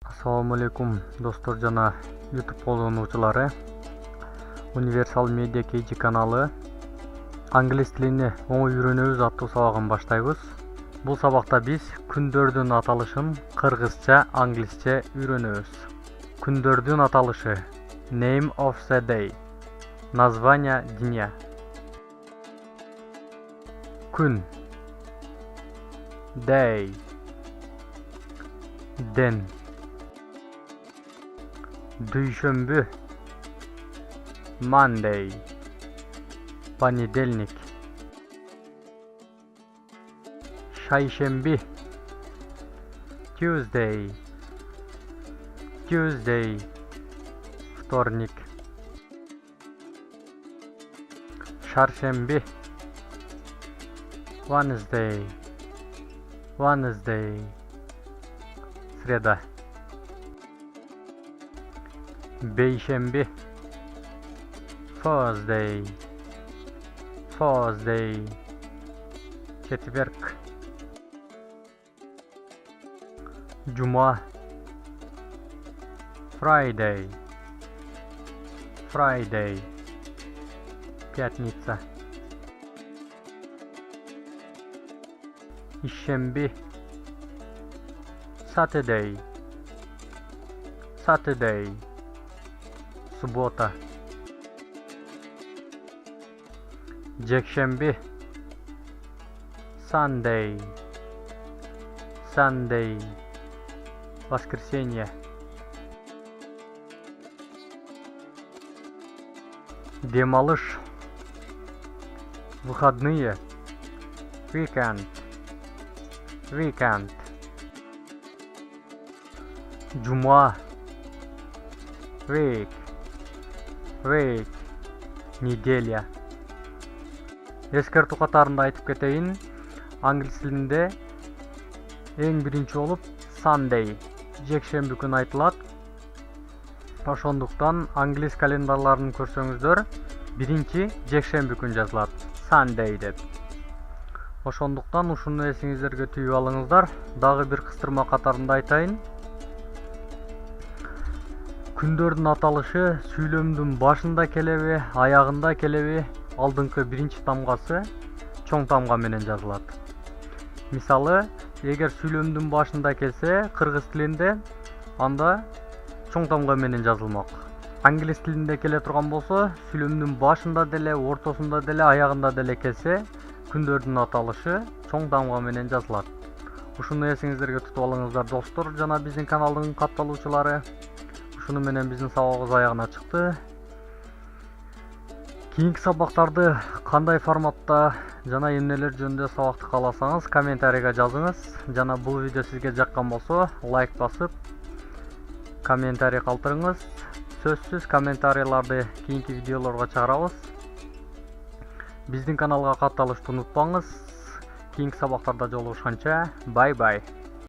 Assalamu alaikum dostlar жана YouTube колдонуучулары. Universal Media KG каналы англис тилине оңой үйрөнөбүз аттуу сабагын баштайбыз. Бул сабакта биз күндөрдүн аталышын кыргызча, англисче үйрөнөбүз. Күндөрдүн аталышы: Name of the day. Название дня. Күн. Day. Ден. Дүйшөмбү. Monday. Понедельник. Шайшемби. Tuesday. Вторник. Шаршемби. Wednesday. Среда. Бейшемби. Thursday. Четверг. Жума. Friday. Пятница. Ишемби. Saturday. Суббота. Жекшемби. Sunday. Воскресенье. Демалыш. Выходные. Weekend. Жума. Week. Неделя. Эскертүү катарында айтып кетейин. Англис тилинде эң биринчи болуп Sunday, жекшемби күн айтылат. Ошондуктан англис календарларын көрсөңүздөр, биринчи жекшемби күн жазылат. Sunday деп. Ошондуктан ушуну эсиңиздерге түйүп алыңыздар. Дагы бир кыстырма катарында айтайын. Күндөрдүн аталышы сүйлөмдүн башында келеби, аягында келеби, алдыңкы биринчи тамгасы чоң тамга менен жазылат. Мисалы, эгер сүйлөмдүн башында келсе, кыргыз тилинде анда чоң тамга менен жазылмак. Англис тилинде келе турган болсо, сүйлөмдүн башында деле, ортосунда деле, аягында деле келсе, күндөрдүн аталышы чоң тамга менен жазылат. Ушуну эсиңиздерге тутуп алыңыздар достор, жана биздин каналдын катталуучулары. Ушуну менен биздин сабагыбыз аягына чыкты. Кийинки сабактарды кандай форматта жана эмнелер жөнүндө сабакты кааласаңыз, комментарийга жазыңыз. Жана бул видео сизге жаккан болсо, лайк басып, комментарий калтырыңыз. Сөзсүз комментарийларды кийинки видеолорго чыгарабыз. Биздин каналга катталышты унутпаңыз. Кийинки сабактарда жолугушканча, бай.